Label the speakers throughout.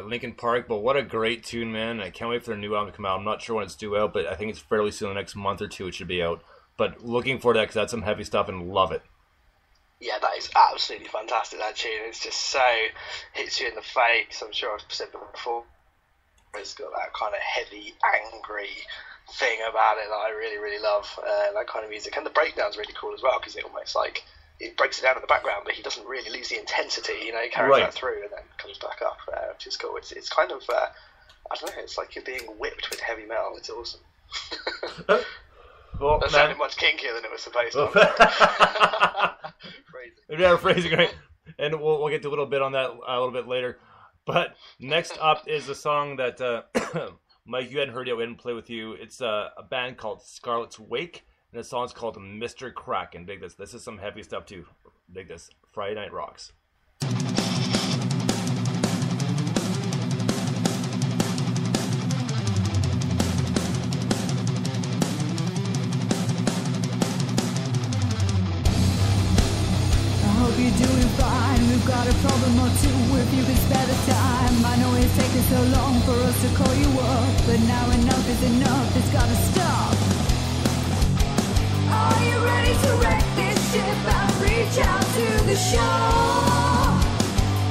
Speaker 1: Linkin Park, but what a great tune, man. I can't wait for their new album to come out. I'm not sure when it's due out, but I think it's fairly soon, the next month or two it should be out. But looking forward to that because that's some heavy stuff and love it.
Speaker 2: Yeah, that is absolutely fantastic, that tune. It's just so, hits you in the face. I'm sure I've said before. It's got that kind of heavy, angry thing about it that I really, really love. That kind of music. And the breakdown's really cool as well, because it almost like, it breaks it down in the background, but he doesn't really lose the intensity, you know, he carries that through and then comes back up, which is cool. It's kind of, I don't know, it's like you're being whipped with heavy metal. It's awesome.
Speaker 1: Well,
Speaker 2: that sounded much kinkier than it was supposed to. Phrasing.
Speaker 1: Yeah, phrasing, right. And we'll get to a little bit on that a little bit later. But next up is a song that, Mike, you hadn't heard yet. We hadn't played with you. It's a band called Scarlet's Wake, and the song's called Mr. Kraken. Dig this. This is some heavy stuff, too. Dig this. Friday Night Rocks.
Speaker 3: You're doing fine, we've got a problem or two if you could spare the time. I know it's taken so long for us to call you up, but now enough is enough, it's gotta stop. Are you ready to wreck this ship and reach out to the shore?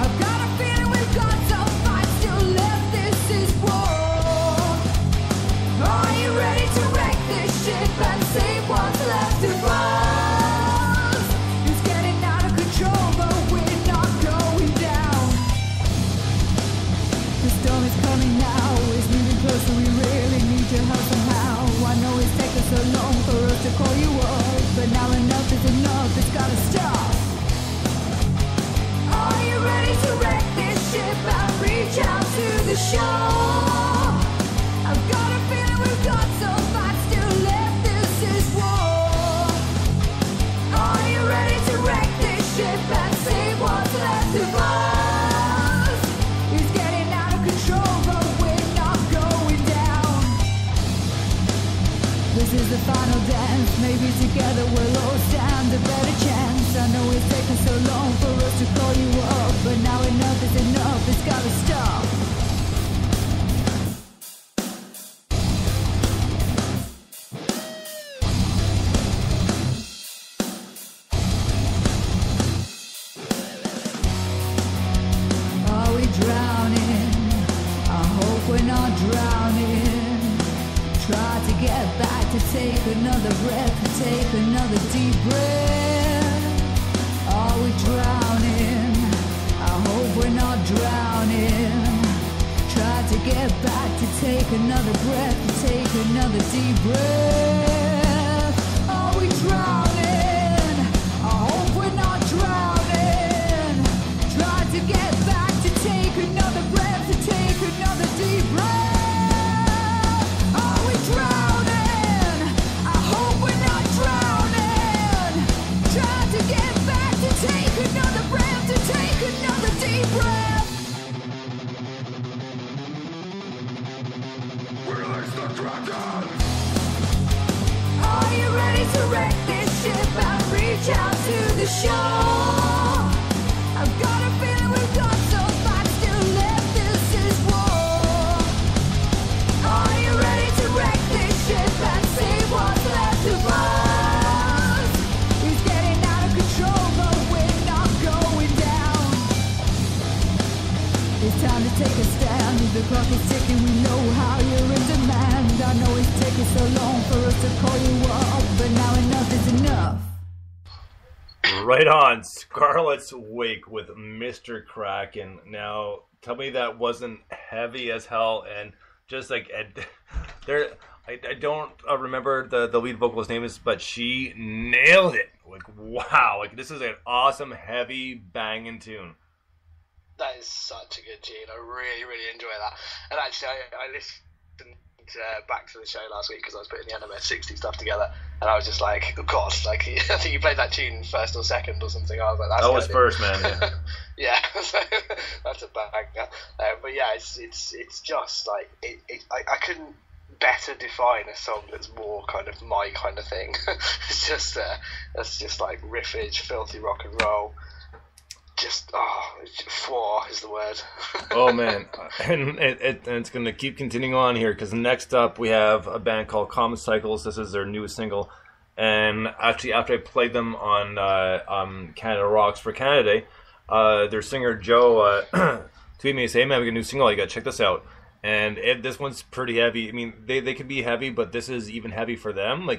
Speaker 3: I've got a feeling we've got some fight still left, this is war. Are you ready to wreck this ship and save what's left of us? Coming now, it's moving closer, we really need your help somehow. I know it's taken so long for us to call you up, but now enough is enough, it's gotta stop. Are you ready to wreck this ship and reach out to the shore? I've got a feeling we've got some fight still left, this is war. Are you ready to wreck this ship and save what's left of us? This is the final dance, maybe together we'll all stand a better chance. I know it's taken so long for us to call you up, but now enough is enough, it's gotta stop. Are we drowning? I hope we're not drowning. Try to get back, to take another breath, to take another deep breath. Are we drowning? I hope we're not drowning. Try to get back, to take another breath, to take another deep breath. Are we drowning? I hope we're not drowning. Try to get back, to take another breath, to take another deep breath. Drowning, I hope we're not drowning. Try to get back, to take another breath, to take another deep breath. Release the dragon. Are you ready to wreck this ship and reach out to the shore? I've got a feeling we've got some fight still left, this is war. Are you ready to wreck this ship and save what's left of us? It's getting out of control, but we're not going down. It's time to take a stand. The clock is ticking, we know how you're in demand. I know it's taken so long for us to call you up, but now enough is enough.
Speaker 1: Right on, Scarlet's Wake with Mr. Kraken. Now, tell me that wasn't heavy as hell and just like there. I don't remember the lead vocalist's name is, but she nailed it. Like wow, like this is an awesome heavy banging tune.
Speaker 2: That is such a good tune. I really, really enjoy that. And actually, I listened back to the show last week because I was putting the NMS 60 stuff together, and I was just like, of course, like I think you played that tune first or second or something. I was like, that's
Speaker 1: that was first, man. Yeah,
Speaker 2: yeah, so that's a banger. But yeah, it's just like I couldn't better define a song that's more kind of my kind of thing. It's just that's just like riffage, filthy rock and roll. just four is the word.
Speaker 1: Oh man, and it's going to keep continuing on here because next up we have a band called Common Cycles. This is their newest single, and actually after I played them on Canada Rocks for Canada Day, their singer Joe tweeted me and said, "Hey man, we got a new single. You got to check this out." And this one's pretty heavy. I mean, they can be heavy, but this is even heavy for them.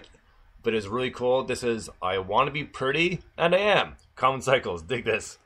Speaker 1: But it's really cool. This is I Want to Be Pretty, and I Am. Common Cycles. Dig this.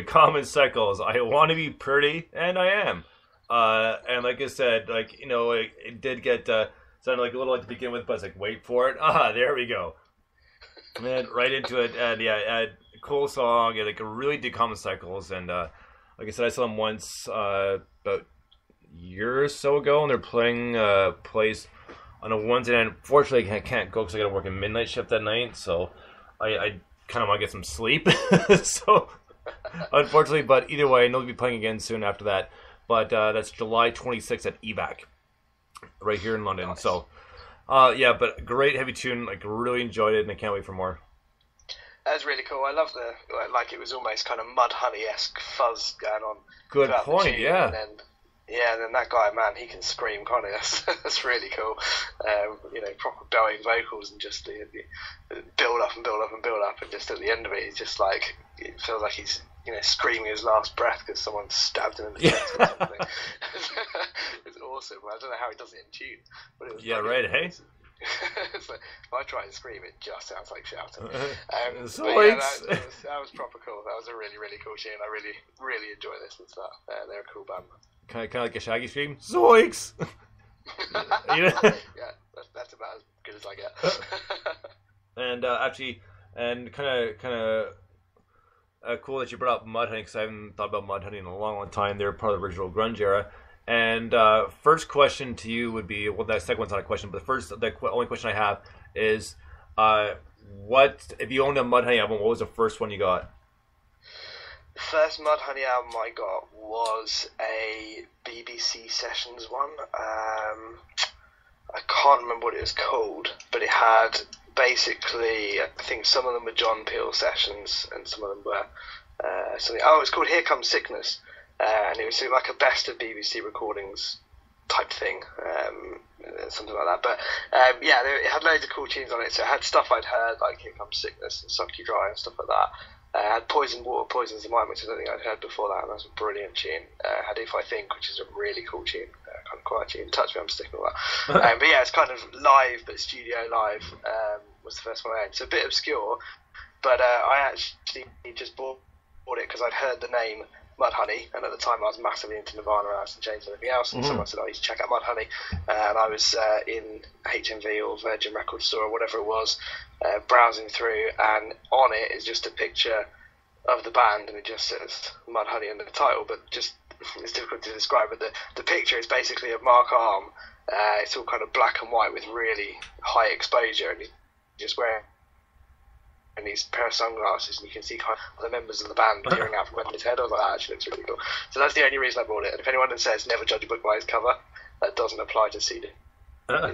Speaker 1: Common Cycles. I Want to Be Pretty, and I Am. And like I said, it did get sounded like a little like to begin with, but it's like, wait for it. There we go. And right into it, and yeah, cool song. And like, I really dig Common Cycles, and like I said, I saw them once about a year or so ago, and they're playing place on a Wednesday night. Unfortunately, I can't go because I got to work a midnight shift that night, so I kind of want to get some sleep. So unfortunately, but either way, I know they'll be playing again soon after that. but that's July 26th at EVAC, right here in London.
Speaker 2: Nice.
Speaker 1: So, yeah, but great heavy tune. Like, really enjoyed it, and I can't wait for more.
Speaker 2: That was really cool. I love it was almost kind of Mudhoney-esque fuzz going on.
Speaker 1: Good
Speaker 2: throughout the
Speaker 1: point,
Speaker 2: tune,
Speaker 1: yeah.
Speaker 2: And then that guy, man, he can scream, can't he? That's really cool. Proper bellowing vocals and just the build up and build up and build up, and just at the end of it, he's just like, it feels like he's screaming his last breath because someone stabbed him in the chest or something. It's awesome. I don't know how he does it in tune, but it was
Speaker 1: right, hey?
Speaker 2: It's like, if I try and scream, it just sounds like shouting.
Speaker 1: That
Speaker 2: was proper cool. That was a really, really cool tune. I really, really enjoy listening to that. They're a cool band.
Speaker 1: Kind of like a Shaggy scream. Zoinks!
Speaker 2: Yeah, that's about as good as I get.
Speaker 1: And actually, and kind of cool that you brought up Mudhoney, because I haven't thought about Mudhoney in a long, long time. They're part of the original grunge era. And first question to you would be, well, that second one's not a question, but the only question I have is, what if you owned a Mudhoney album? What was the first one you got?
Speaker 2: The first Mudhoney album I got was a BBC Sessions one. I can't remember what it was called, but it had basically, I think some of them were John Peel sessions, and some of them were something. Oh, it was called Here Comes Sickness, and it was like a best of BBC recordings type thing, something like that. But it had loads of cool tunes on it. So it had stuff I'd heard, like Here Comes Sickness and Suck You Dry and stuff like that. Had Poison Water, Poisons the Mind, which I don't think I'd heard before that, and that's a brilliant tune. Had If I Think, which is a really cool tune, kind of quiet tune. Touch Me, I'm sticking with that. But yeah, it's kind of live, but studio live was the first one I owned. So a bit obscure, but I actually just bought it because I'd heard the name Mudhoney, and at the time I was massively into Nirvana, Alice in Chains and everything else, and someone said, "Oh, you should check out Mudhoney," and I was in HMV or Virgin Records store or whatever it was, browsing through, and on it is just a picture of the band, and it just says Mudhoney in the title, but just it's difficult to describe. But the picture is basically of Mark Arm. It's all kind of black and white with really high exposure, and he's just wearing these pair of sunglasses, and you can see kind of the members of the band peering out from behind his head. I was like, that actually looks really cool. So that's the only reason I bought it. And if anyone that says never judge a book by its cover, that doesn't apply to CD.
Speaker 1: Well,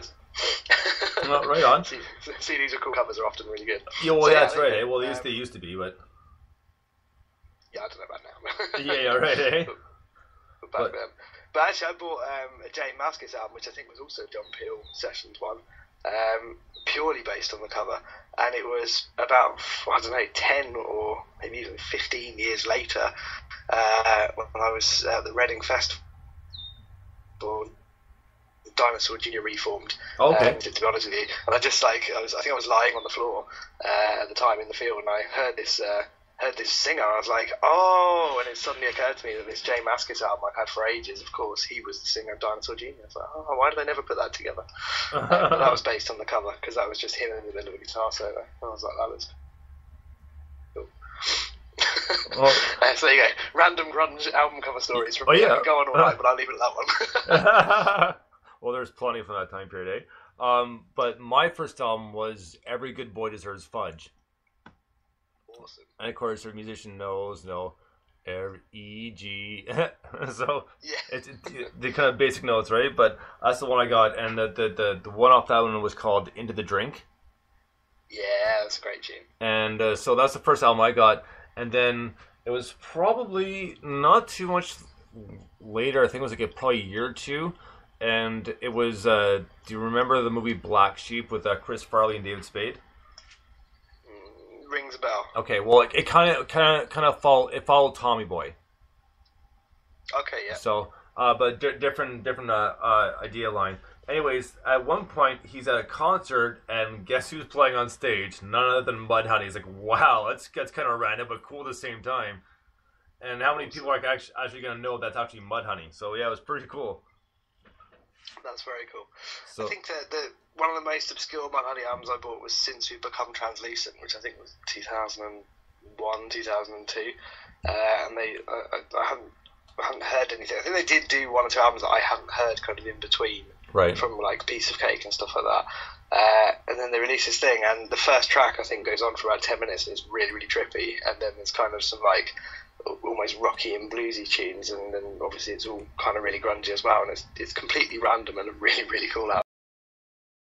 Speaker 1: right on.
Speaker 2: CDs with cool covers are often really good.
Speaker 1: Yeah, well, that's right. Eh? Well, they used to be, but
Speaker 2: yeah, I don't know about now.
Speaker 1: yeah, right. Eh?
Speaker 2: But actually, I bought a Jay Mascis album, which I think was also John Peel Sessions one. Purely based on the cover, and it was about 10 or maybe even 15 years later when I was at the Reading Festival. Dinosaur Junior reformed.
Speaker 1: Okay.
Speaker 2: To be honest with you, and I think I was lying on the floor at the time in the field, and I heard this singer. I was like, oh, and it suddenly occurred to me that this Jay Mascis album I've had for ages, of course, he was the singer of Dinosaur Jr. I was like, oh, why did they never put that together? But that was based on the cover, because that was just him in the middle of a guitar solo. I was like, that was cool.
Speaker 1: Well,
Speaker 2: so there you go. Random grunge album cover stories from
Speaker 1: yeah.
Speaker 2: I could go on all right, but I'll leave it at that one.
Speaker 1: Well, there's plenty from that time period, eh? But my first album was Every Good Boy Deserves Fudge.
Speaker 2: Awesome.
Speaker 1: And of course, our musician knows, R-E-G. So
Speaker 2: Yeah.
Speaker 1: it's the kind of basic notes, right? But that's the one I got, and the one off that one was called Into the Drink.
Speaker 2: Yeah, that's a great tune.
Speaker 1: And so that's the first album I got, and then it was probably not too much later. I think it was probably a year or two, and it was. Do you remember the movie Black Sheep with Chris Farley and David Spade?
Speaker 2: Rings a bell.
Speaker 1: Okay, well, it kind of followed Tommy Boy.
Speaker 2: Okay, yeah.
Speaker 1: So, but different idea line. Anyways, at one point he's at a concert, and guess who's playing on stage? None other than Mudhoney. He's like, wow, that's kind of random, but cool at the same time. And how many people are actually going to know that's actually Mudhoney? So yeah, it was pretty cool.
Speaker 2: That's very cool.
Speaker 1: So,
Speaker 2: I think that one of the most obscure Mudhoney albums I bought was Since We've Become Translucent, which I think was 2001, 2002. And I hadn't heard anything. I think they did do one or two albums that I hadn't heard kind of in between,
Speaker 1: right,
Speaker 2: from like Piece of Cake and stuff like that. And then they released this thing, and the first track I think goes on for about 10 minutes, and it's really, really trippy. And then there's kind of some like almost rocky and bluesy tunes, and then obviously it's all kind of really grungy as well, and it's completely random and a really, really cool album.